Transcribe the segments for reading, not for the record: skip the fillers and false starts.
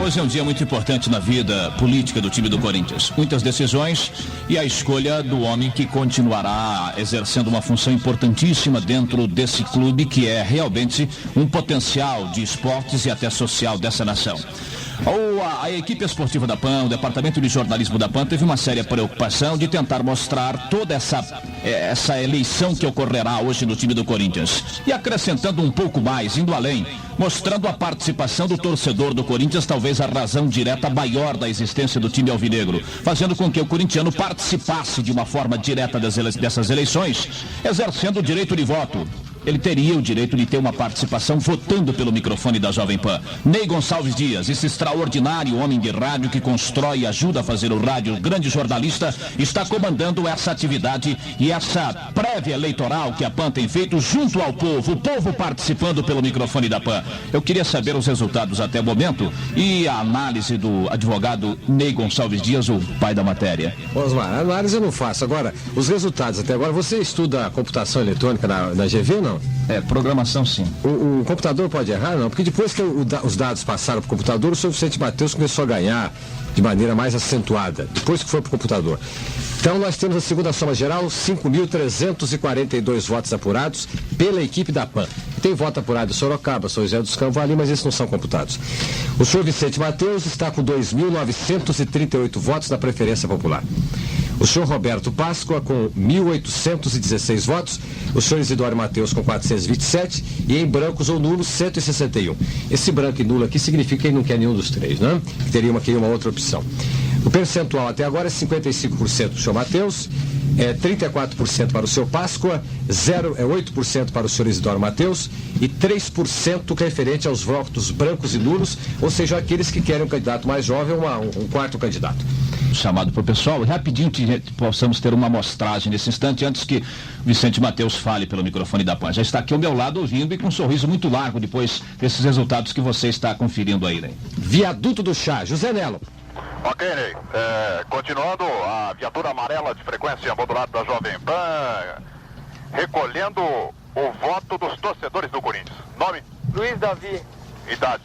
Hoje é um dia muito importante na vida política do time do Corinthians. Muitas decisões e a escolha do homem que continuará exercendo uma função importantíssima dentro desse clube, que é realmente um potencial de esportes e até social dessa nação. A equipe esportiva da PAN, o departamento de jornalismo da PAN, teve uma séria preocupação de tentar mostrar toda essa eleição que ocorrerá hoje no time do Corinthians. E acrescentando um pouco mais, indo além, mostrando a participação do torcedor do Corinthians, talvez a razão direta maior da existência do time alvinegro, fazendo com que o corintiano participasse de uma forma direta dessas eleições, exercendo o direito de voto. Ele teria o direito de ter uma participação votando pelo microfone da Jovem Pan. Ney Gonçalves Dias, esse extraordinário homem de rádio que constrói e ajuda a fazer o rádio, grande jornalista, está comandando essa atividade e essa prévia eleitoral que a PAN tem feito junto ao povo, o povo participando pelo microfone da PAN. Eu queria saber os resultados até o momento e a análise do advogado Ney Gonçalves Dias, o pai da matéria. Osmar, a análise eu não faço. Agora, os resultados até agora, você estuda a computação eletrônica na GV ou não? Programação sim. O computador pode errar, não? Porque depois que os dados passaram para o computador, o senhor Vicente Mateus começou a ganhar de maneira mais acentuada, depois que foi para o computador. Então nós temos a segunda soma geral, 5.342 votos apurados pela equipe da PAN. Tem voto apurado em Sorocaba, São José dos Campos ali, mas esses não são computados. O senhor Vicente Mateus está com 2.938 votos na preferência popular. O senhor Roberto Páscoa com 1.816 votos, o senhor Isidoro Mateus com 427 e em brancos ou nulos 161. Esse branco e nulo aqui significa que ele não quer nenhum dos três, né? Que teria uma outra opção. O percentual até agora é 55% do senhor Mateus, 34% para o senhor Páscoa, 8% para o senhor Isidoro Mateus e 3% referente aos votos brancos e nulos, ou seja, aqueles que querem um candidato mais jovem ou um quarto candidato. Chamado para o pessoal, rapidinho que possamos ter uma amostragem nesse instante, antes que Vicente Mateus fale pelo microfone da PAN. Já está aqui ao meu lado ouvindo e com um sorriso muito largo depois desses resultados que você está conferindo aí, né? Viaduto do Chá, José Nelo. Ok, Ney. Continuando, a viatura amarela de frequência modulada da Jovem Pan, recolhendo o voto dos torcedores do Corinthians. Nome? Luiz Davi. Idade?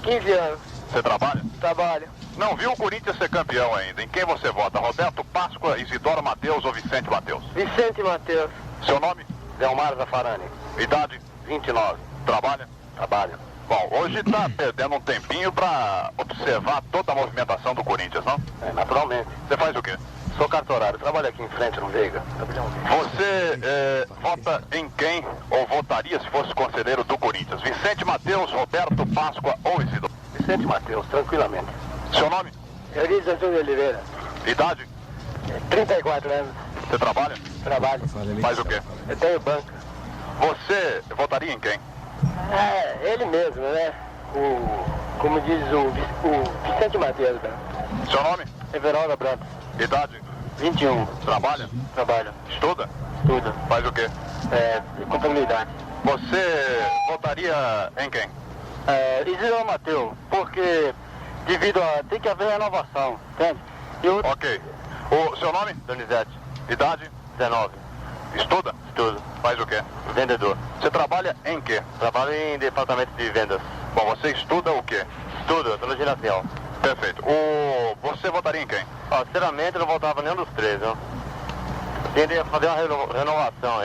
15 anos. Você trabalha? Trabalho. Não viu o Corinthians ser campeão ainda. Em quem você vota? Roberto Páscoa, Isidoro Mateus ou Vicente Mateus? Vicente Mateus. Seu nome? Delmar Zafarani. Idade? 29. Trabalha? Trabalho. Bom, hoje está perdendo um tempinho para observar toda a movimentação do Corinthians, não? Naturalmente. Você faz o quê? Sou cartorário, trabalho aqui em frente no Veiga. Você vota em quem ou votaria se fosse conselheiro do Corinthians? Vicente Mateus, Roberto Páscoa ou Isidoro? Vicente Mateus, tranquilamente. Seu nome? Eurídio Antônio Oliveira. Idade? 34 anos. Você trabalha? Trabalho. Faz o quê? Eu tenho banca. Você votaria em quem? Ele mesmo, né? Como diz o Vicente Mateus, né? Seu nome? Everaldo Branco. Idade? 21. Trabalha? Trabalho. Estuda? Tudo. Faz o quê? Contabilidade. Você votaria em quem? Isidoro Mateus, porque devido a... tem que haver renovação, entende? Ok. O seu nome? Donizete. Idade? 19. Estuda? Estudo. Faz o quê? Vendedor. Você trabalha em quê? Trabalho em departamento de vendas. Bom, você estuda o quê? Estudo, teologia natural. Perfeito. Você votaria em quem? Sinceramente, eu não votava nenhum dos três, não. Tendem a fazer uma renovação.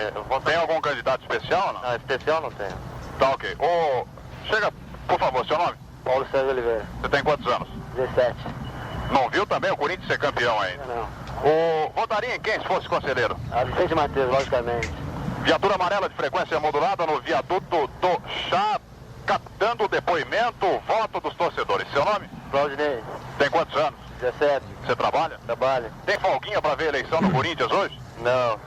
Tem algum candidato especial ou não? Não, especial não tenho. Tá, ok. Chega, por favor, seu nome? Paulo César Oliveira. Você tem quantos anos? 17. Não viu também o Corinthians ser campeão ainda? Não. Votaria em quem se fosse conselheiro? Vicente Mateus, logicamente. Viatura amarela de frequência modulada no viaduto do Chá, captando o depoimento, o voto dos torcedores. Seu nome? Claudinei. Tem quantos anos? 17. Você trabalha? Trabalho. Tem folguinha para ver a eleição no Corinthians hoje? Não.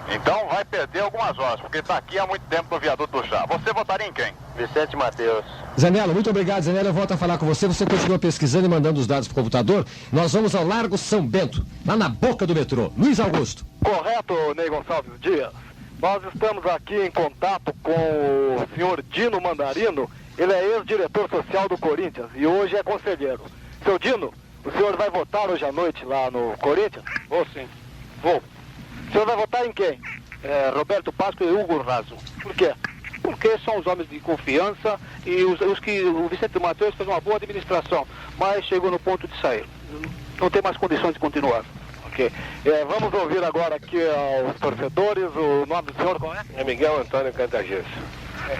Então vai perder algumas horas, porque está aqui há muito tempo no viaduto do Chá. Você votaria em quem? Vicente Mateus. Zanello, muito obrigado, Zanello. Eu volto a falar com você. Você continua pesquisando e mandando os dados para o computador. Nós vamos ao Largo São Bento, lá na boca do metrô. Luiz Augusto. Correto, Ney Gonçalves Dias. Nós estamos aqui em contato com o senhor Dino Mandarino. Ele é ex-diretor social do Corinthians e hoje é conselheiro. Seu Dino, o senhor vai votar hoje à noite lá no Corinthians? Vou sim. Vou. O senhor vai votar em quem? Roberto Páscoa e Hugo Raso. Por quê? porque são os homens de confiança e os que o Vicente Mateus fez uma boa administração, mas chegou no ponto de sair. Não tem mais condições de continuar. Okay. Vamos ouvir agora aqui aos torcedores. O nome do senhor qual é? É Miguel Antônio Cantagês.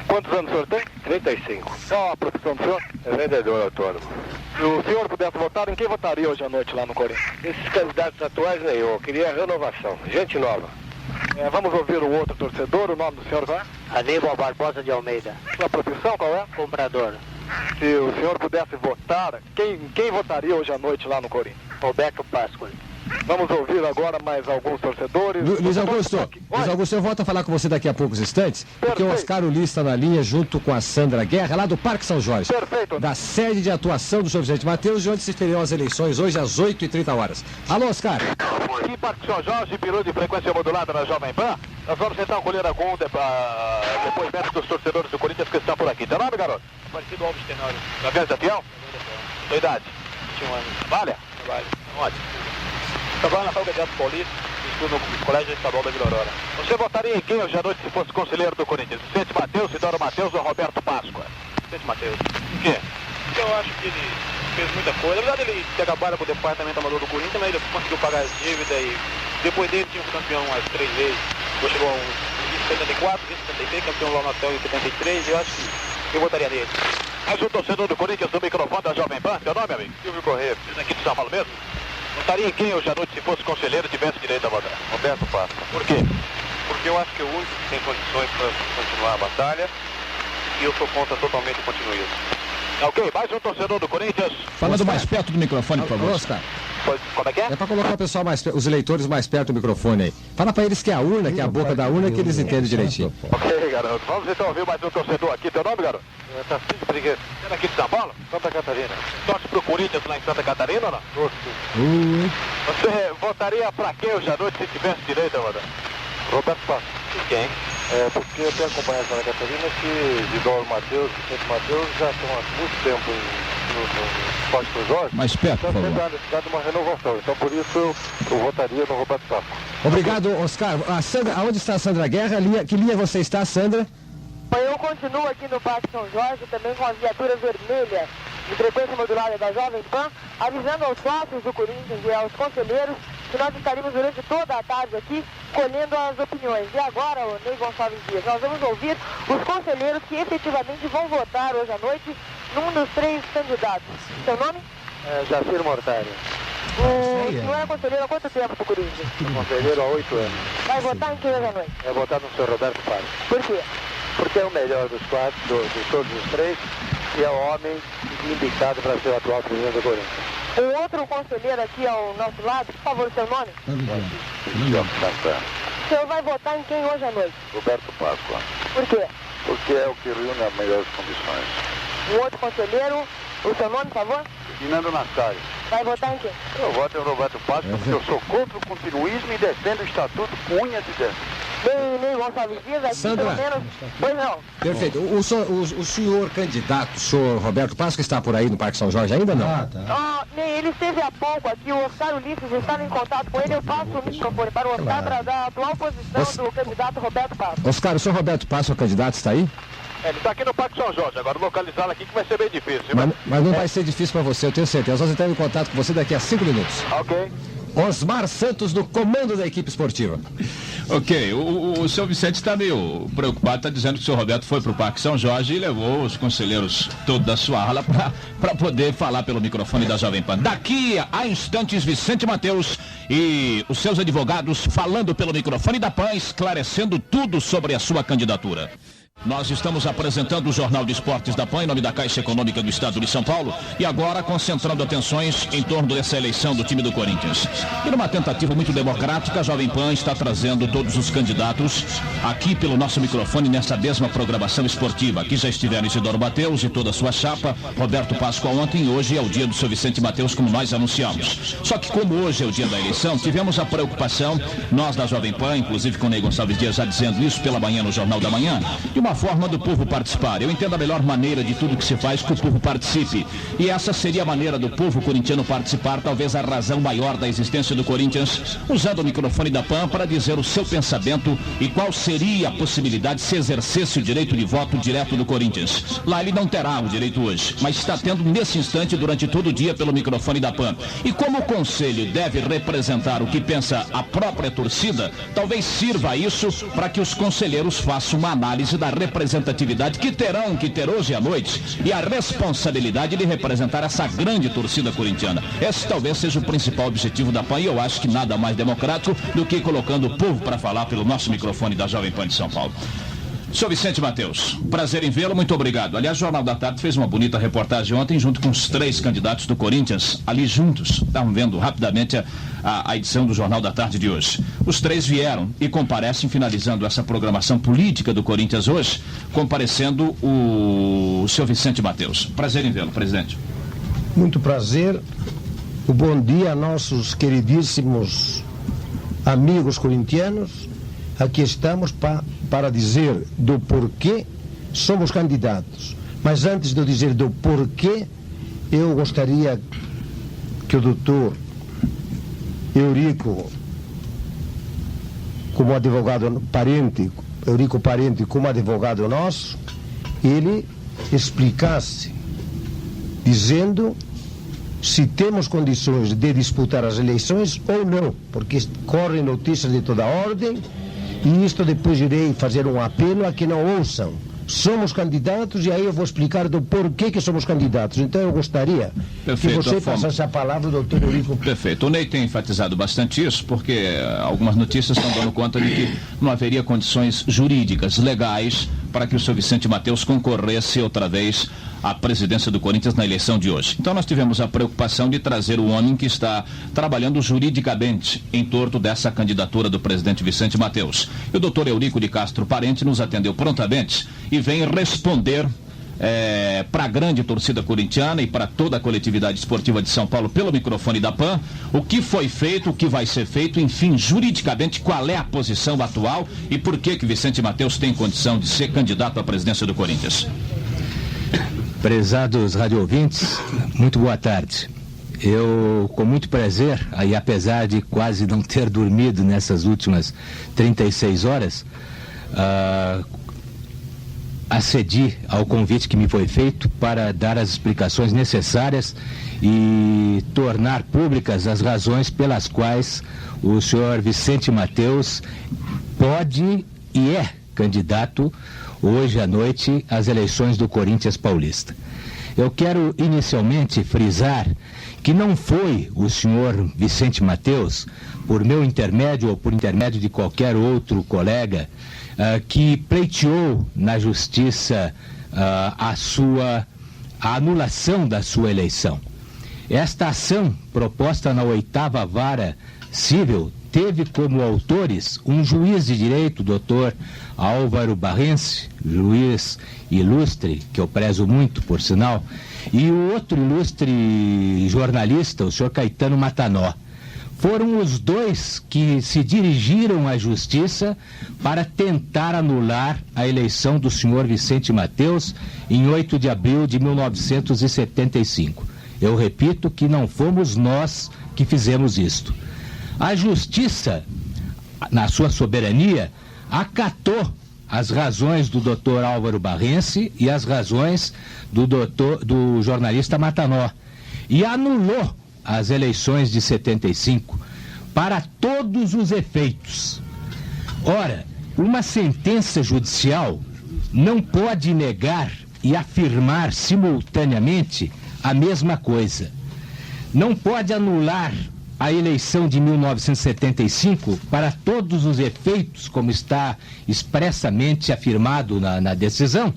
Quantos anos o senhor tem? 35. Qual a profissão do senhor? É vendedor autônomo. Se o senhor pudesse votar, em quem votaria hoje à noite lá no Corinthians? Esses candidatos atuais nenhum. Eu queria renovação. Gente nova. Vamos ouvir o outro torcedor. O nome do senhor qual é? Aníbal Barbosa de Almeida. Sua profissão qual é? Comprador. Se o senhor pudesse votar, quem votaria hoje à noite lá no Corinthians? Roberto Páscoa. Vamos ouvir agora mais alguns torcedores. Luiz Augusto, eu volto a falar com você daqui a poucos instantes, porque o Oscar Ulisses está na linha junto com a Sandra Guerra, lá do Parque São Jorge. Perfeito. Da sede de atuação do Sr. Vicente Mateus, de onde se feriam as eleições hoje às 8h30. Alô, Oscar. Aqui, Parque São Jorge, peru de frequência modulada na Jovem Pan. Nós vamos então colher algum depoimento dos torcedores do Corinthians que estão por aqui. Teu nome, garoto? Partido Alves Tenório. Gaviões da Fiel? Tua idade? 21 anos. Vale? Vale. Ótimo. Trabalho na Faculdade de Paulista, estudo no Colégio Estadual da Vila Aurora. Você votaria em quem hoje à noite se fosse conselheiro do Corinthians? Vicente Mateus, Sidoro Mateus ou Roberto Páscoa? Vicente Mateus. Por quê? Eu acho que ele fez muita coisa. Na verdade, ele se acabaram com o departamento amador do Corinthians, mas ele conseguiu pagar as dívidas e depois dele tinha um campeão umas 3 vezes. Depois chegou a em 74, 76, campeão lá no hotel em 73, e eu acho que eu votaria nele. Mais um torcedor do Corinthians no microfone da Jovem Pan. Seu nome, amigo? Silvio Corrêa. Esse aqui de São Paulo mesmo? Votaria em quem hoje à noite se fosse conselheiro e tivesse direito a votar? Roberto Páscoa. Por quê? Porque eu acho que é o único que tem condições para continuar a batalha e eu sou contra totalmente o continuismo. Ok, mais um torcedor do Corinthians. Falando mais perto do microfone, por favor. Oscar, Como é que é? é para colocar o pessoal os eleitores mais perto do microfone aí. Fala para eles que é a urna, que é a boca da urna, que eles entendem direitinho. Ok, garoto. Vamos então ouvir mais um torcedor aqui. Teu nome, garoto? Tarcísio Brigueiro. Você é daqui de São Paulo? Santa Catarina. Torce pro Corinthians lá em Santa Catarina ou não? Torço. Você votaria pra quem hoje à noite se tivesse direito a votar? Roberto Páscoa. E quem? Porque eu tenho acompanhado Santa Catarina que Sidoro Mateus, Vicente Mateus já estão há muito tempo no Parque São Jorge. Mais perto, por Então sempre favor. há necessidade de uma renovação. Então por isso eu votaria no Roberto Páscoa. Obrigado, Oscar. A Sandra, aonde está a Sandra Guerra? Que linha você está, Sandra? Eu continuo aqui no Parque São Jorge, também com a viatura vermelha de frequência modulada da Jovem Pan, avisando aos sócios do Corinthians e aos conselheiros que nós estaremos durante toda a tarde aqui colhendo as opiniões. E agora, o Ney Gonçalves Dias, nós vamos ouvir os conselheiros que efetivamente vão votar hoje à noite num dos 3 candidatos. Seu nome? Jacir Mortari. O senhor é conselheiro há quanto tempo do Corinthians? Conselheiro há 8 anos. Vai votar em quem hoje à noite? É votar no Sr. Roberto Páscoa. Por quê? Porque é o melhor dos 4, de todos os 3, e é o homem indicado para ser o atual presidente do Corinthians. Um outro conselheiro aqui ao nosso lado, por favor, seu nome? Santana. O senhor vai votar em quem hoje à noite? Roberto Páscoa. Por quê? Porque é o que reúne as melhores condições. Um outro conselheiro, o seu nome, por favor? Fernando Nassari. Vai votar em quem? Eu voto em Roberto Páscoa porque eu sou contra o continuismo e defendo o estatuto com unhas e dentes. Nem Gonçalves Dias, aqui Sandra. pelo menos. Pois não. Perfeito. O senhor candidato, o senhor Roberto Páscoa, está por aí no Parque São Jorge ainda não? Ele esteve há pouco aqui, o Oscar Ulisses estava em contato com ele. Eu passo o microfone para o Oscar para dar a atual posição do candidato Roberto Páscoa. Oscar, o senhor Roberto Páscoa, candidato, está aí? Ele está aqui no Parque São Jorge. Agora localizá-lo aqui que vai ser bem difícil. Mas não vai ser difícil para você, eu tenho certeza. Nós entramos em contato com você daqui a 5 minutos. Ok. Osmar Santos, no comando da equipe esportiva. Ok, o seu Vicente está meio preocupado, está dizendo que o seu Roberto foi para o Parque São Jorge e levou os conselheiros todos da sua ala para poder falar pelo microfone da Jovem Pan. Daqui a instantes, Vicente Mateus e os seus advogados falando pelo microfone da Pan, esclarecendo tudo sobre a sua candidatura. Nós estamos apresentando o Jornal de Esportes da PAN em nome da Caixa Econômica do Estado de São Paulo e agora concentrando atenções em torno dessa eleição do time do Corinthians. E numa tentativa muito democrática, a Jovem Pan está trazendo todos os candidatos aqui pelo nosso microfone nessa mesma programação esportiva. Aqui já estiveram Isidoro Mateus e toda a sua chapa, Roberto Páscoa ontem e hoje é o dia do seu Vicente Mateus, como nós anunciamos. Só que como hoje é o dia da eleição, tivemos a preocupação, nós da Jovem Pan, inclusive com o Ney Gonçalves Dias já dizendo isso pela manhã no Jornal da Manhã, de uma uma forma do povo participar. Eu entendo a melhor maneira de tudo que se faz que o povo participe. E essa seria a maneira do povo corintiano participar, talvez a razão maior da existência do Corinthians, usando o microfone da PAN para dizer o seu pensamento e qual seria a possibilidade se exercesse o direito de voto direto do Corinthians. Lá ele não terá o direito hoje, mas está tendo nesse instante durante todo o dia pelo microfone da PAN. E como o conselho deve representar o que pensa a própria torcida, talvez sirva isso para que os conselheiros façam uma análise da representatividade que terão que ter hoje à noite e a responsabilidade de representar essa grande torcida corintiana. Esse talvez seja o principal objetivo da PAN e eu acho que nada mais democrático do que colocando o povo para falar pelo nosso microfone da Jovem Pan de São Paulo. Senhor Vicente Mateus, prazer em vê-lo, muito obrigado. Aliás, o Jornal da Tarde fez uma bonita reportagem ontem junto com os 3 candidatos do Corinthians, ali juntos. Estavam vendo rapidamente a edição do Jornal da Tarde de hoje. Os 3 vieram e comparecem, finalizando essa programação política do Corinthians hoje, comparecendo o senhor Vicente Mateus. Prazer em vê-lo, presidente. Muito prazer. O bom dia a nossos queridíssimos amigos corintianos. Aqui estamos para dizer do porquê somos candidatos. Mas antes de eu dizer do porquê, eu gostaria que o doutor Eurico, como advogado parente, Eurico Parente, como advogado nosso, ele explicasse, dizendo se temos condições de disputar as eleições ou não, porque correm notícias de toda ordem. E isto depois irei fazer um apelo a que não ouçam. Somos candidatos e aí eu vou explicar do porquê que somos candidatos. Então eu gostaria que você passasse a palavra ao doutor Eurico. Perfeito. O Ney tem enfatizado bastante isso, porque algumas notícias estão dando conta de que não haveria condições jurídicas, legais, para que o senhor Vicente Mateus concorresse outra vez à presidência do Corinthians na eleição de hoje. Então nós tivemos a preocupação de trazer o homem que está trabalhando juridicamente em torno dessa candidatura do presidente Vicente Mateus. E o doutor Eurico de Castro Parente nos atendeu prontamente e vem responder para a grande torcida corintiana e para toda a coletividade esportiva de São Paulo pelo microfone da PAN, o que foi feito, o que vai ser feito, enfim, juridicamente, qual é a posição atual e por que Vicente Mateus tem condição de ser candidato à presidência do Corinthians. Prezados radioouvintes, muito boa tarde. Eu, com muito prazer, e apesar de quase não ter dormido nessas últimas 36 horas, acedi ao convite que me foi feito para dar as explicações necessárias e tornar públicas as razões pelas quais o senhor Vicente Mateus pode e é candidato hoje à noite às eleições do Corinthians Paulista. Eu quero inicialmente frisar que não foi o senhor Vicente Mateus, por meu intermédio ou por intermédio de qualquer outro colega, que pleiteou na justiça a anulação da sua eleição. Esta ação, proposta na 8ª Vara Civil, teve como autores um juiz de direito, doutor Álvaro Barrense, juiz ilustre, que eu prezo muito, por sinal, e o outro ilustre jornalista, o senhor Caetano Matanó. Foram os dois que se dirigiram à justiça para tentar anular a eleição do senhor Vicente Mateus em 8 de abril de 1975. Eu repito que não fomos nós que fizemos isto. A justiça, na sua soberania, acatou as razões do doutor Álvaro Barrense e as razões do jornalista Matanó e anulou as eleições de 75 para todos os efeitos. Ora, uma sentença judicial não pode negar e afirmar simultaneamente a mesma coisa. Não pode anular a eleição de 1975 para todos os efeitos, como está expressamente afirmado na decisão,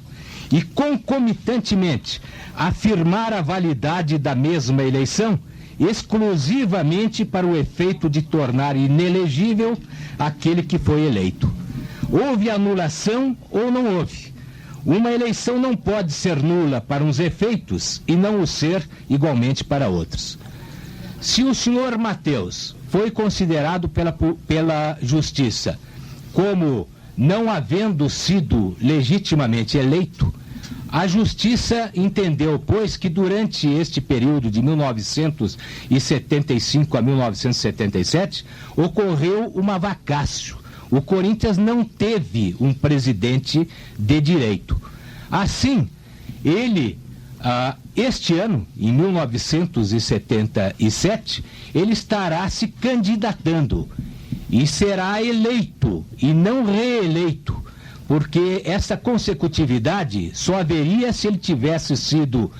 e concomitantemente afirmar a validade da mesma eleição exclusivamente para o efeito de tornar inelegível aquele que foi eleito. Houve anulação ou não houve? Uma eleição não pode ser nula para uns efeitos e não o ser igualmente para outros. Se o senhor Mateus foi considerado pela Justiça como não havendo sido legitimamente eleito, a Justiça entendeu, pois, que durante este período de 1975 a 1977, ocorreu uma vacácio. O Corinthians não teve um presidente de direito. Assim, ele, este ano, em 1977, ele estará se candidatando e será eleito e não reeleito, porque essa consecutividade só haveria se ele tivesse sido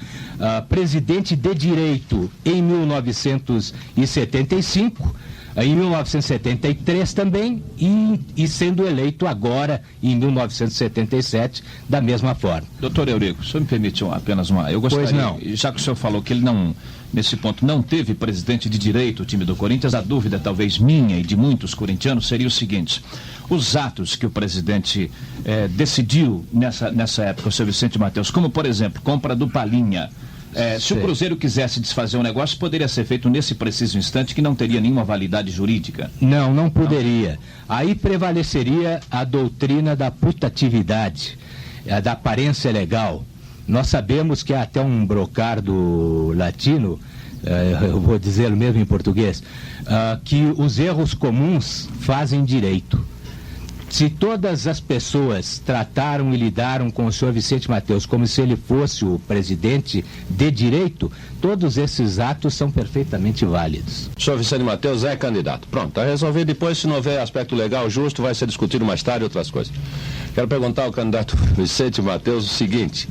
presidente de direito em 1975, em 1973 também, e sendo eleito agora em 1977 da mesma forma. Doutor Eurico, o senhor me permite apenas uma... Eu gostaria, pois não. Já que o senhor falou que ele não, nesse ponto, não teve presidente de direito o time do Corinthians, a dúvida talvez minha e de muitos corintianos seria o seguinte: os atos que o presidente decidiu nessa época, o seu Vicente Matheus, como por exemplo, compra do Palinha, se o Cruzeiro quisesse desfazer um negócio, poderia ser feito nesse preciso instante, que não teria nenhuma validade jurídica? Não poderia. Aí prevaleceria a doutrina da putatividade, da aparência legal. Nós sabemos que há até um brocardo latino, eu vou dizer mesmo em português, que os erros comuns fazem direito. Se todas as pessoas trataram e lidaram com o senhor Vicente Matheus como se ele fosse o presidente de direito, todos esses atos são perfeitamente válidos. O senhor Vicente Matheus é candidato. Pronto, está resolvido. Depois, se não houver aspecto legal justo, vai ser discutido mais tarde outras coisas. Quero perguntar ao candidato Vicente Matheus o seguinte: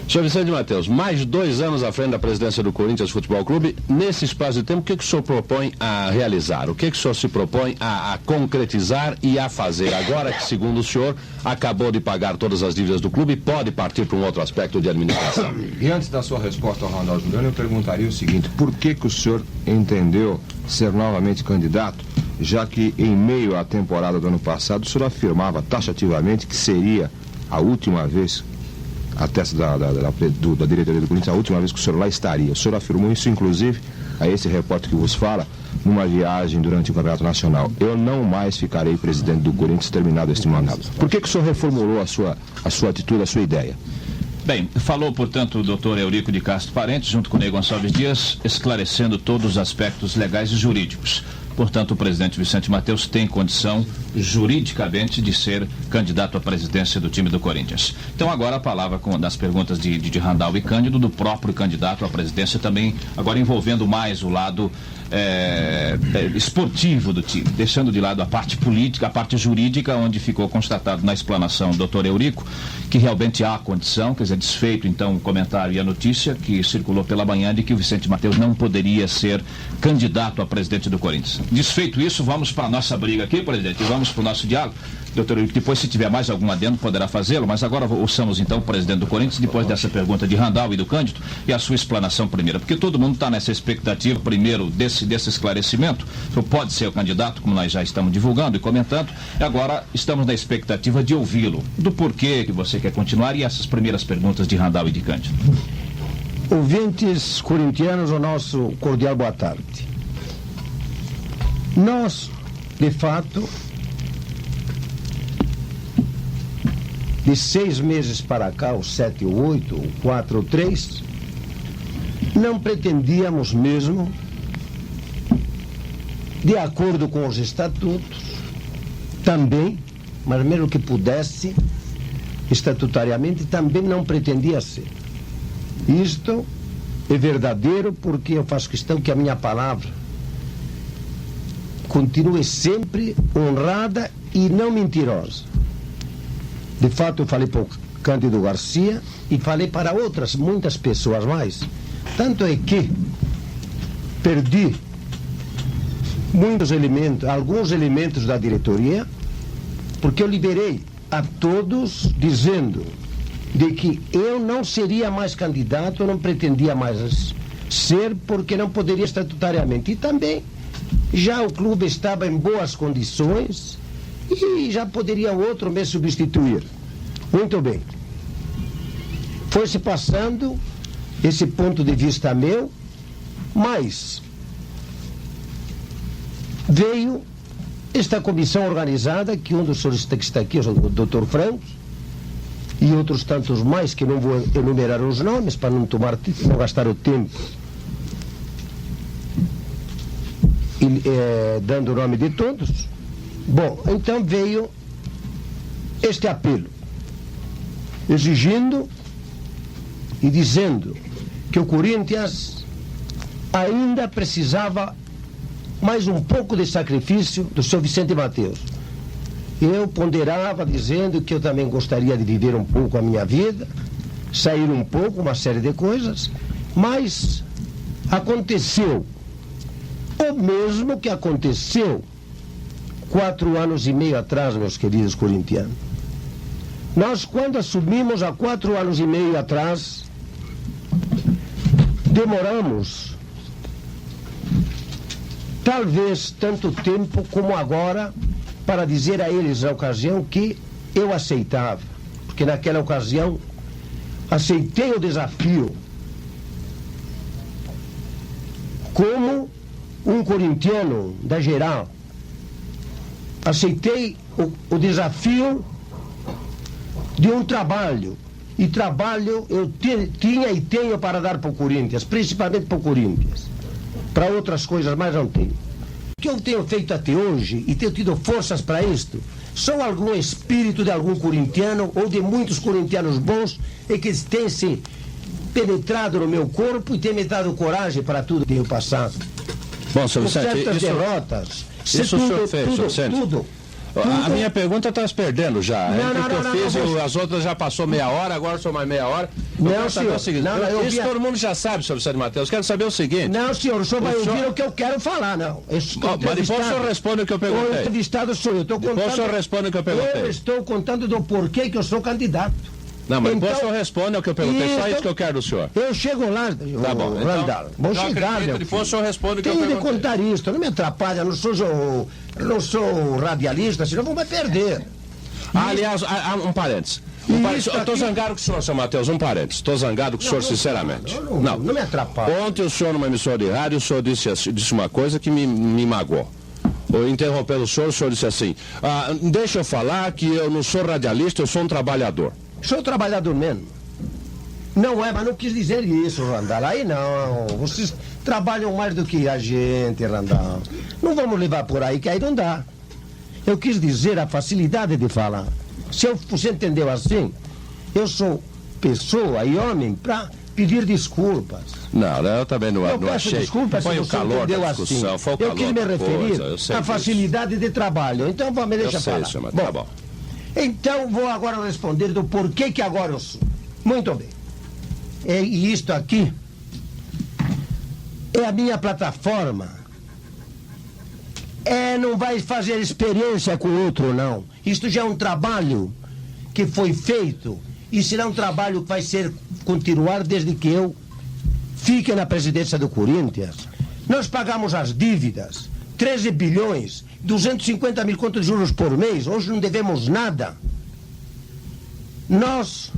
senhor Vicente Matheus, mais 2 anos à frente da presidência do Corinthians Futebol Clube, nesse espaço de tempo, o que o senhor propõe a realizar? O que o senhor se propõe a concretizar e a fazer? Agora que, segundo o senhor, acabou de pagar todas as dívidas do clube e pode partir para um outro aspecto de administração. E antes da sua resposta ao Ronaldo Juliano, eu perguntaria o seguinte: por que o senhor entendeu ser novamente candidato, já que em meio à temporada do ano passado o senhor afirmava taxativamente que seria a última vez, a testa da diretoria do Corinthians, a última vez que o senhor lá estaria? O senhor afirmou isso, inclusive, a esse repórter que vos fala, numa viagem durante o Campeonato Nacional: eu não mais ficarei presidente do Corinthians terminado este mandato. Por que o senhor reformulou a sua atitude, a sua ideia? Bem, falou, portanto, o doutor Eurico de Castro Parentes, junto com o Ney Gonçalves Dias, esclarecendo todos os aspectos legais e jurídicos. Portanto, o presidente Vicente Matheus tem condição juridicamente de ser candidato à presidência do time do Corinthians. Então, agora a palavra das perguntas de Randall e Cândido, do próprio candidato à presidência, também agora envolvendo mais o lado esportivo do time, deixando de lado a parte política, a parte jurídica, onde ficou constatado na explanação do doutor Eurico que realmente há condição, quer dizer, desfeito então o comentário e a notícia que circulou pela manhã de que o Vicente Matheus não poderia ser candidato a presidente do Corinthians. Desfeito isso, vamos para a nossa briga aqui, presidente, e vamos para o nosso diálogo. Doutor Eurico, depois, se tiver mais algum adendo, poderá fazê-lo, mas agora ouçamos então o presidente do Corinthians, depois dessa pergunta de Randall e do Cândido, e a sua explanação primeira, porque todo mundo está nessa expectativa, primeiro, desse esclarecimento. O senhor pode ser o candidato, como nós já estamos divulgando e comentando, e agora estamos na expectativa de ouvi-lo, do porquê que você quer continuar, e essas primeiras perguntas de Randall e de Cândido. Ouvintes corintianos, o nosso cordial boa tarde. Nós, de fato, de 6 meses para cá, ou 7 ou 8, ou 4 ou 3, não pretendíamos mesmo, de acordo com os estatutos, também, mas mesmo que pudesse, estatutariamente, também não pretendia ser. Isto é verdadeiro, porque eu faço questão que a minha palavra continue sempre honrada e não mentirosa. De fato, eu falei para o Cândido Garcia e falei para outras, muitas pessoas mais. Tanto é que perdi muitos elementos, alguns elementos da diretoria, porque eu liberei a todos dizendo de que eu não seria mais candidato, eu não pretendia mais ser, porque não poderia estatutariamente. E também já o clube estava em boas condições e já poderia outro me substituir. Muito bem. Foi-se passando esse ponto de vista meu, mas veio esta comissão organizada, que um dos senhores que está aqui é o Dr. Franco, e outros tantos mais, que não vou enumerar os nomes para não gastar o tempo dando o nome de todos. Bom, então veio este apelo, exigindo e dizendo que o Corinthians ainda precisava mais um pouco de sacrifício do seu Vicente Matheus. Eu ponderava dizendo que eu também gostaria de viver um pouco a minha vida, sair um pouco, uma série de coisas, mas aconteceu o mesmo que aconteceu 4 anos e meio atrás, meus queridos corintianos. Nós, quando assumimos há 4 anos e meio atrás, demoramos talvez tanto tempo como agora para dizer a eles na ocasião que eu aceitava, porque naquela ocasião aceitei o desafio como um corintiano da geral, aceitei o desafio de um trabalho, e trabalho eu tinha e tenho para dar para o Corinthians, principalmente para o Corinthians. Para outras coisas mais não tenho. O que eu tenho feito até hoje, e tenho tido forças para isto, só algum espírito de algum corintiano, ou de muitos corintianos bons, e que têm se penetrado no meu corpo e têm me dado coragem para tudo que tenho passado. Bom, Sr. Vicente, certas derrotas. Isso o senhor fez, Sr. Vicente. Tudo. A minha pergunta está se perdendo já. Não, as outras já passou meia hora, agora sou mais meia hora. Não, senhor. Isso todo mundo já sabe, Sr. Vicente Matheus. Quero saber o seguinte. Não, senhor, o senhor vai ouvir o que eu quero falar, não. Mas depois o senhor responde o que eu perguntei. O entrevistado sou eu. Depois o senhor responde o que eu perguntei. Eu estou contando do porquê que eu sou candidato. Não, mas depois o senhor responde ao que eu perguntei. Só isso que eu quero do senhor. Eu chego lá, tá bom, Randall. Vou chegar, meu depois o senhor responde o que eu perguntei. perguntei. Tenho de contar isso, não me atrapalha, não sou radialista, senão vou me perder. Aliás, um parênteses. Estou zangado com o senhor, Sr. Matheus, um parênteses. Estou zangado com o senhor, sinceramente. Não me atrapalha. Ontem o senhor, numa emissora de rádio, o senhor disse uma coisa que me magoou. Interrompendo o senhor disse assim, deixa eu falar que eu não sou radialista, eu sou um trabalhador. Sou trabalhador mesmo. Não é, mas não quis dizer isso, Randall. Aí não, vocês trabalham mais do que a gente, Randall. Não vamos levar por aí, que aí não dá. Eu quis dizer a facilidade de falar. Se você entendeu assim, eu sou pessoa e homem para pedir desculpas. Não, eu também não achei. Desculpas, foi o calor da discussão, foi o calor eu quis me referir à facilidade de trabalho. Então, me deixa falar. Tá bom. Então, vou agora responder do porquê que agora eu sou. Muito bem. E isto aqui é a minha plataforma. Não vai fazer experiência com outro, não. Isto já é um trabalho que foi feito e será um trabalho que vai continuar desde que eu fique na presidência do Corinthians. Nós pagamos as dívidas, 13 bilhões, 250 mil contos de juros por mês. Hoje não devemos nada. Nós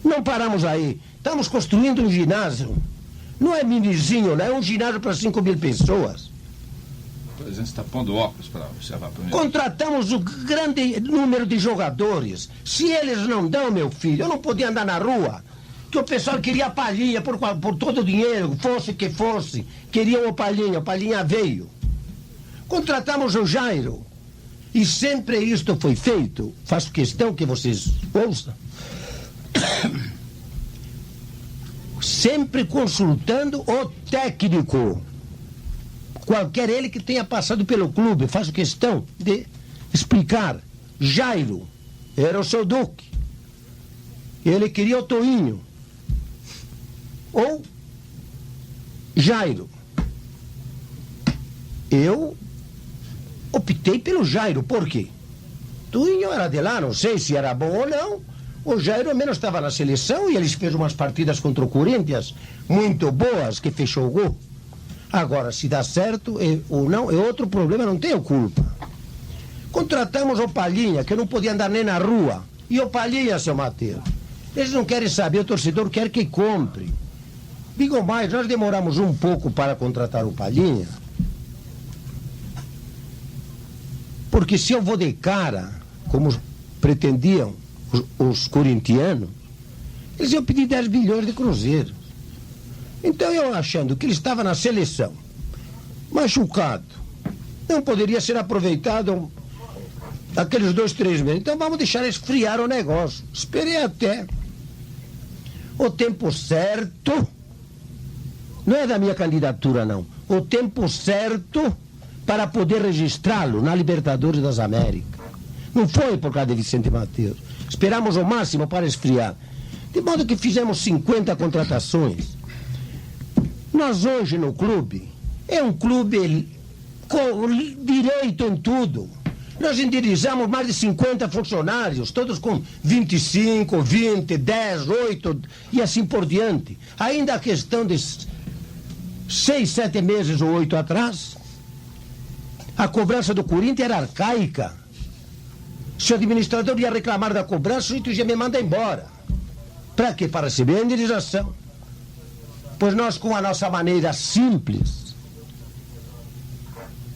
não paramos aí. Estamos construindo um ginásio. Não é minizinho, não é um ginásio para 5 mil pessoas. O presidente está pondo óculos para observar. Contratamos o grande número de jogadores. Se eles não dão, meu filho, eu não podia andar na rua. Que o pessoal queria palhinha por todo o dinheiro, fosse que fosse. Queriam a palhinha veio. Contratamos o Jairo. E sempre isto foi feito. Faço questão que vocês ouçam. Sempre consultando o técnico. Qualquer ele que tenha passado pelo clube. Faço questão de explicar. Jairo era o seu Duque. Ele queria o Toinho. Ou Jairo. Eu optei pelo Jairo. Por quê? Toinho era de lá, não sei se era bom ou não. O Jairo ao menos estava na seleção e ele fez umas partidas contra o Corinthians muito boas, que fechou o gol. Agora, se dá certo ou não, é outro problema, não tenho culpa. Contratamos o Palhinha, que não podia andar nem na rua. E o Palhinha, seu Matheus? Eles não querem saber, o torcedor quer que compre. Digo mais, nós demoramos um pouco para contratar o Palhinha. Porque se eu vou de cara, como pretendiam os corintianos, eles iam pedir 10 bilhões de cruzeiros. Então eu achando que ele estava na seleção, machucado, não poderia ser aproveitado aqueles 2, 3 meses. Então vamos deixar esfriar o negócio. Esperei até o tempo certo, não é da minha candidatura não, o tempo certo para poder registrá-lo na Libertadores das Américas. Não foi por causa de Vicente Matheus. Esperamos o máximo para esfriar. De modo que fizemos 50 contratações. Nós hoje no clube, é um clube com direito em tudo. Nós endereçamos mais de 50 funcionários, todos com 25, 20, 10, 8 e assim por diante. Ainda a questão de 6, 7 meses ou 8 atrás, a cobrança do Corinthians era arcaica. Se o administrador ia reclamar da cobrança, o já me manda embora. Para quê? Para receber a indenização. Pois nós, com a nossa maneira simples,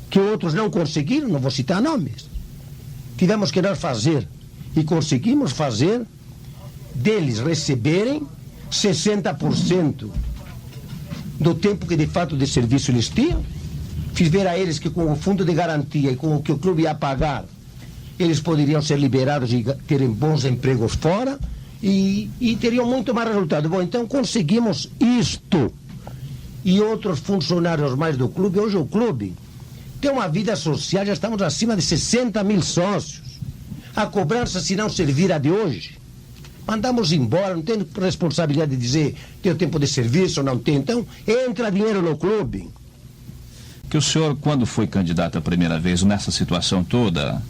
que outros não conseguiram, não vou citar nomes, tivemos que nós fazer, e conseguimos fazer, deles receberem 60% do tempo que de fato de serviço eles tinham. Fiz ver a eles que com o fundo de garantia e com o que o clube ia pagar, eles poderiam ser liberados e terem bons empregos fora e teriam muito mais resultado. Bom, então conseguimos isto. E outros funcionários mais do clube. Hoje o clube tem uma vida social, já estamos acima de 60 mil sócios. A cobrança, se não servir a de hoje, mandamos embora, não tem responsabilidade de dizer tem o tempo de serviço ou não tem. Então, entra dinheiro no clube. Que o senhor, quando foi candidato a primeira vez, nessa situação toda,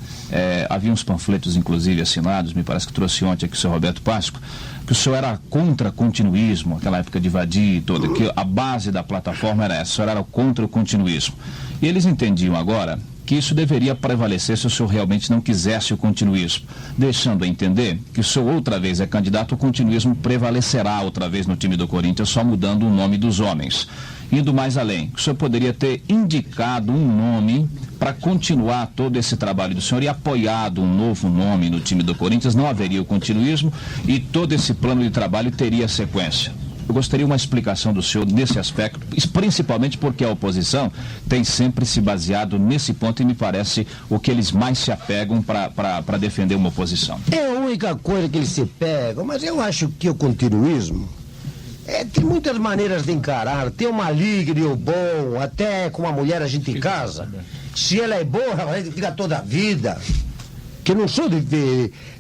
havia uns panfletos, inclusive, assinados, me parece que trouxe ontem aqui o senhor Roberto Pasco, que o senhor era contra continuismo, aquela época de Vadir e toda, que a base da plataforma era essa, o senhor era contra o continuismo. E eles entendiam agora que isso deveria prevalecer se o senhor realmente não quisesse o continuismo, deixando a entender que se o senhor outra vez é candidato, o continuismo prevalecerá outra vez no time do Corinthians, só mudando o nome dos homens. Indo mais além, o senhor poderia ter indicado um nome para continuar todo esse trabalho do senhor e apoiado um novo nome no time do Corinthians, não haveria o continuismo e todo esse plano de trabalho teria sequência. Eu gostaria de uma explicação do senhor nesse aspecto, principalmente porque a oposição tem sempre se baseado nesse ponto e me parece o que eles mais se apegam para defender uma oposição. É a única coisa que eles se pegam, mas eu acho que o continuismo tem muitas maneiras de encarar. Tem o maligno e o bom, até com a mulher a gente casa. Se ela é boa, ela fica toda a vida. Que não sou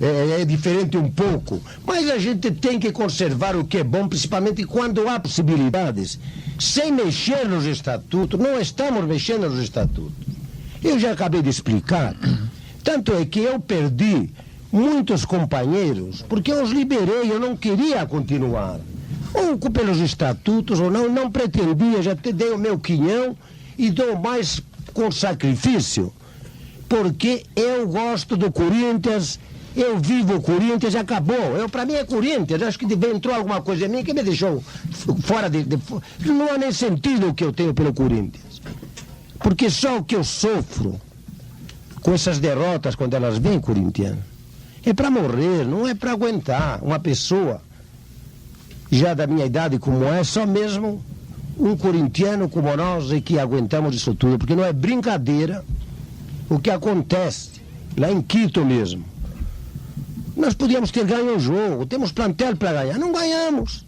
é diferente um pouco, mas a gente tem que conservar o que é bom, principalmente quando há possibilidades, sem mexer nos estatutos. Não estamos mexendo nos estatutos. Eu já acabei de explicar. Tanto é que eu perdi muitos companheiros, porque eu os liberei, eu não queria continuar. Ou pelos estatutos, ou não pretendia, já te dei o meu quinhão e dou mais com sacrifício. Porque eu gosto do Corinthians, eu vivo o Corinthians, acabou. Para mim é Corinthians, acho que entrou alguma coisa em mim que me deixou fora não há nem sentido o que eu tenho pelo Corinthians. Porque só o que eu sofro com essas derrotas quando elas vêm, corintiano, é para morrer, não é para aguentar. Uma pessoa já da minha idade como só mesmo um corintiano como nós é que aguentamos isso tudo, porque não é brincadeira o que acontece lá em Quito mesmo. Nós podíamos ter ganho um jogo, temos plantel para ganhar, não ganhamos.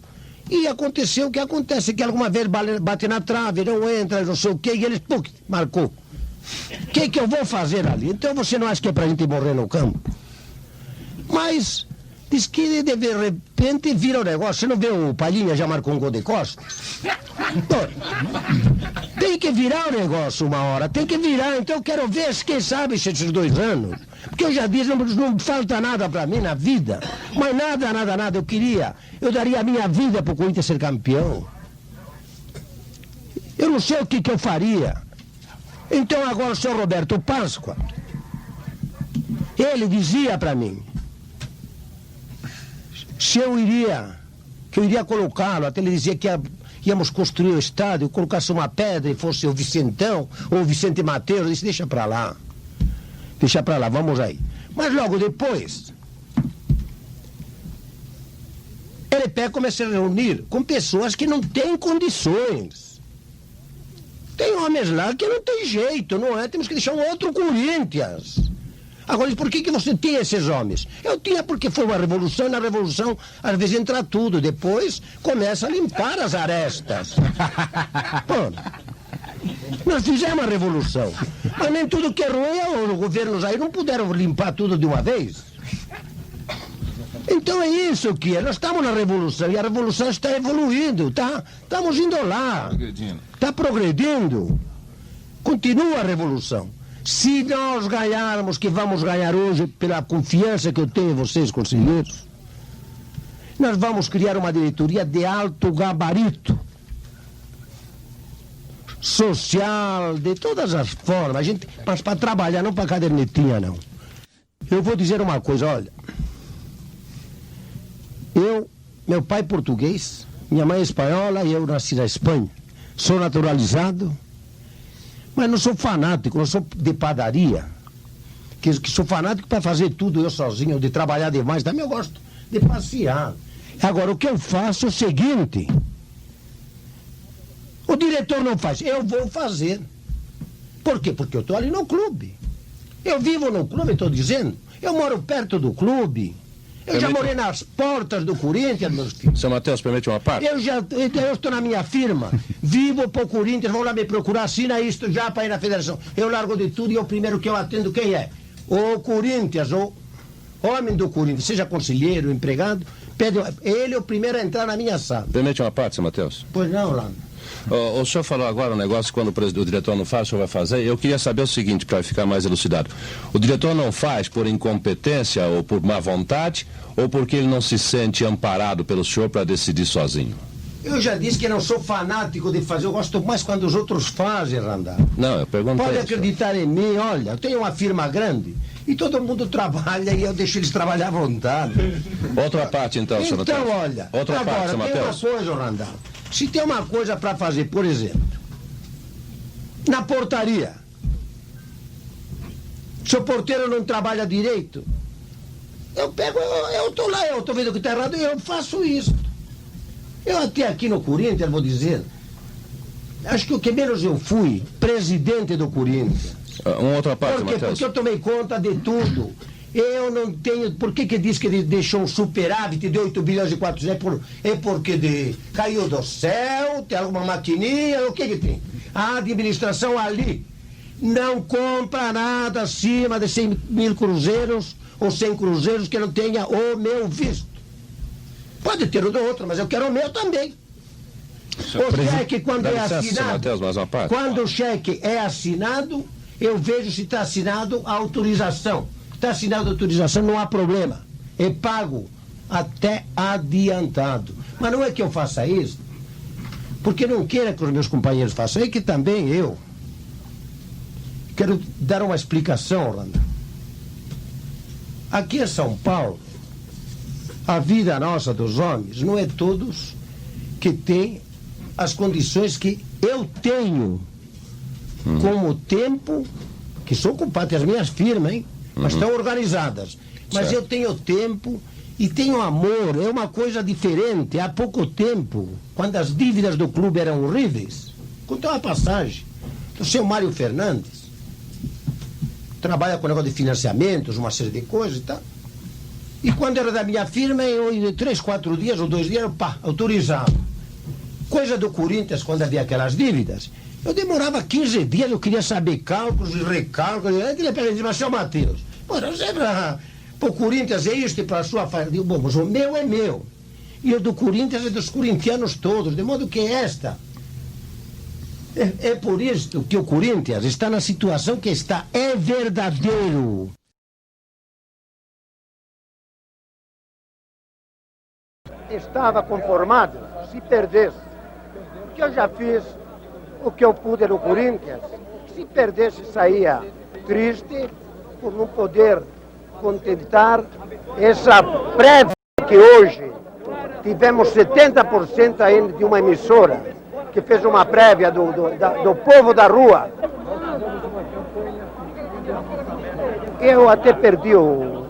E aconteceu o que acontece, que alguma vez bate na trave, não entra, não sei o quê, e eles, marcou. O que eu vou fazer ali? Então você não acha que é para a gente morrer no campo? Mas diz que de repente vira o negócio. Você não vê o Palhinha já marcou um gol de costas? Tem que virar o negócio uma hora, tem que virar. Então eu quero ver, quem sabe, esses 2 anos. Porque eu já disse, não falta nada para mim na vida. Mas nada. Eu daria a minha vida para o Corinthians ser campeão. Eu não sei o que eu faria. Então agora o senhor Roberto Páscoa, ele dizia para mim, se eu iria colocá-lo, até ele dizia que íamos construir o estádio, colocasse uma pedra e fosse o Vicentão ou o Vicente Matheus, eu disse, deixa para lá. Deixa pra lá, vamos aí. Mas logo depois, ele pega e começa a se reunir com pessoas que não têm condições. Tem homens lá que não tem jeito, não é? Temos que deixar um outro Corinthians. Agora, por que você tem esses homens? Eu tinha porque foi uma revolução, e na revolução, às vezes, entra tudo. Depois, começa a limpar as arestas. Pô, nós fizemos a revolução. Mas nem tudo que é ruim, os governos aí não puderam limpar tudo de uma vez. Então é isso que é. Nós estamos na revolução e a revolução está evoluindo, tá? Estamos indo lá. Está progredindo. Continua a revolução. Se nós ganharmos, que vamos ganhar hoje, pela confiança que eu tenho em vocês, conselheiros, nós vamos criar uma diretoria de alto gabarito, social, de todas as formas, mas para trabalhar, não para cadernetinha, não. Eu vou dizer uma coisa, olha, meu pai é português, minha mãe é espanhola e eu nasci na Espanha, sou naturalizado, mas não sou fanático, não sou de padaria, que sou fanático para fazer tudo eu sozinho, de trabalhar demais, também eu gosto de passear. Agora, o que eu faço é o seguinte, o diretor não faz, eu vou fazer. Por quê? Porque eu estou ali no clube. Eu vivo no clube, estou dizendo, eu moro perto do clube. Eu já morei nas portas do Corinthians, meus filhos. Seu Matheus, permite uma parte? Eu estou na minha firma, vivo pro Corinthians, vão lá me procurar, assina isto já para ir na federação. Eu largo de tudo e o primeiro que eu atendo, quem é? O Corinthians, o homem do Corinthians, seja conselheiro, empregado, ele é o primeiro a entrar na minha sala. Permite uma parte, seu Matheus? Pois não, Lando. O senhor falou agora um negócio, quando o diretor não faz, o senhor vai fazer. Eu queria saber o seguinte, para ficar mais elucidado. O diretor não faz por incompetência ou por má vontade, ou porque ele não se sente amparado pelo senhor para decidir sozinho? Eu já disse que não sou fanático de fazer, eu gosto mais quando os outros fazem, Randall. Não, eu perguntei. Pode acreditar em mim, olha, eu tenho uma firma grande e todo mundo trabalha e eu deixo eles trabalhar à vontade. Outra parte, então, senhor Matheus. Então, olha, outra agora parte, senhor tem Matheus. uma coisa, Randall. Se tem uma coisa para fazer, por exemplo, na portaria, se o porteiro não trabalha direito, eu pego, eu estou lá, eu estou vendo que está errado e eu faço isso. Eu até aqui no Corinthians, vou dizer, acho que o que menos eu fui, presidente do Corinthians. Uma outra parte, Por quê? Matheus. Porque eu tomei conta de tudo. Eu não tenho... Por que diz que ele deixou um superávit de 8 bilhões e 400? É porque caiu do céu, tem alguma maquininha, o que tem? A administração ali não compra nada acima de 100 mil cruzeiros ou 100 cruzeiros que não tenha o meu visto. Pode ter o do outro, mas eu quero o meu também. O cheque, quando é assinado, quando o cheque é assinado, eu vejo se está assinado a autorização. Está assinado a autorização, não há problema. É pago até adiantado. Mas não é que eu faça isso, porque não quero que os meus companheiros façam, é que também eu quero dar uma explicação, Orlando. Aqui em São Paulo, a vida nossa dos homens não é todos que têm as condições que eu tenho, como tempo, que sou culpado, tem as minhas firmas, hein? Mas estão organizadas. Mas certo. Eu tenho tempo e tenho amor, é uma coisa diferente. Há pouco tempo, quando as dívidas do clube eram horríveis, contou uma passagem do seu Mário Fernandes, trabalha com negócio de financiamentos, uma série de coisas e tal. E quando era da minha firma, em 3, 4 dias ou 2 dias, pá, autorizado. Coisa do Corinthians, quando havia aquelas dívidas, eu demorava 15 dias, eu queria saber cálculos e recálculos. Eu queria perguntar, mas seu Matheus, você para o Corinthians é isto e para a sua família. Eu digo, bom, mas o meu é meu. E o do Corinthians é dos corintianos todos, de modo que esta. É por isso que o Corinthians está na situação que está. É verdadeiro. Estava conformado se perdesse. Porque eu já fiz o que eu pude no Corinthians. Se perdesse, saía triste por não poder contentar essa prévia que hoje tivemos 70% ainda de uma emissora que fez uma prévia do povo da rua. Eu até perdi o...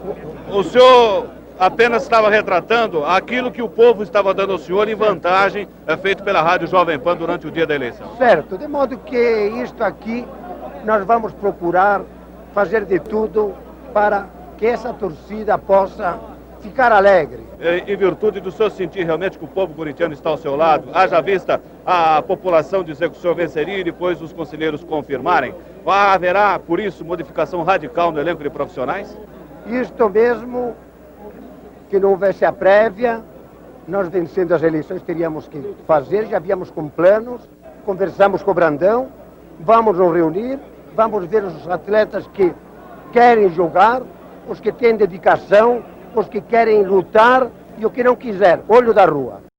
O senhor apenas estava retratando aquilo que o povo estava dando ao senhor em vantagem, feito pela Rádio Jovem Pan durante o dia da eleição. Certo, de modo que isto aqui nós vamos procurar fazer de tudo para que essa torcida possa ficar alegre. Em virtude do senhor sentir realmente que o povo corintiano está ao seu lado, haja vista a população dizer que o senhor venceria e depois os conselheiros confirmarem, haverá, por isso, modificação radical no elenco de profissionais? Isto mesmo, que não houvesse a prévia, nós vencendo as eleições teríamos que fazer, já havíamos com planos, conversamos com o Brandão, vamos nos reunir, vamos ver os atletas que querem jogar, os que têm dedicação, os que querem lutar e o que não quiser, olho da rua.